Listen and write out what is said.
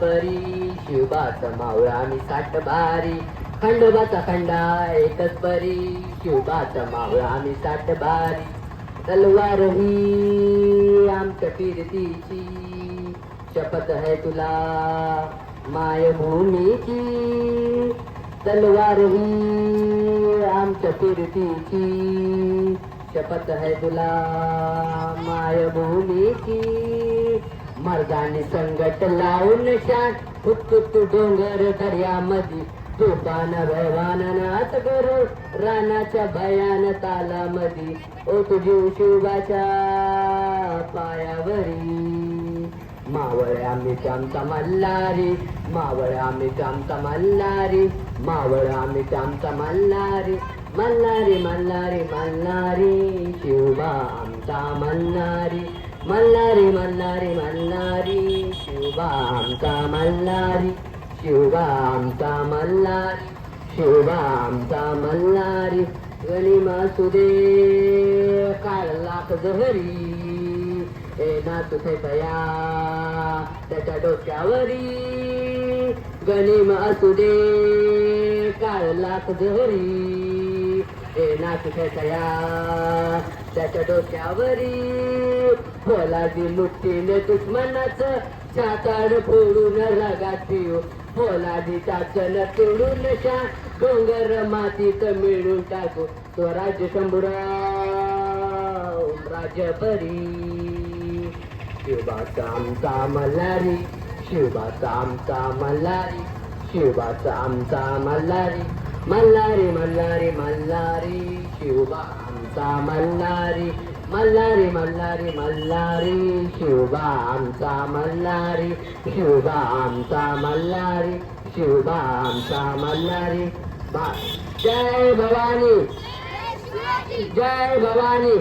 परी शिवबाचा मावळा आम्ही साठ बारी खंडोबाचा खंडा एकच परी शिवबाचा मावळा आम्ही साठ बारी तलवार ही आमच्या फिरतीची शपथ है तुला मायभूमीची तलवार ही आमच्या फिरतीची शपथ है तुला मायभूमीची मर्दानी संगट लावून शान हुतुत डोंगर दर्यामध्ये तुफान भयवान नाच करू रानाच्या भयान तालामध्ये ओ तुझी शिवबाच्या पायावरी मावळे आम्ही आमचा मल्हारी मावळे आम्ही आमचा मल्हारी मावळे आम्ही आमचा मल्हारी मल्हारी मल्हारी मल्हारी शिवबा आमचा मल्हारी मल्हारी मल्हारी मल्हारी शिवबा आमचा मल्हारी शिवबा आमचा मल्हारी शिवबा आमचा मल्हारी गणिमा सुदे काळ लाख जहरी ए नाचू तया त्याच्या डोक्यावरी गणिम असू दे काळ लाख जहरी ए नाचू तया त्याच्या डोक्यावरी फौलादी लुटीने दुश्मनाचं छाताड फोडून रगात पिऊ फौलादी चाचण तोडून शा डोंगर मातीत मिळून टाकू स्वराज्य शंभूराव राजपरी शिवबाचा आमचा मल्हारी शिवबाचा आमचा मल्हारी शिवबाचा आमचा मल्हारी मल्हारी मल्हारी मल्हारी शिवबा आमचा मल्हारी मल्हारी मल्हारी मल्हारी शिवबा आमचा मल्हारी शिवबा आमचा मल्हारी शिवबा आमचा मल्हारी जय भवानी जय भवानी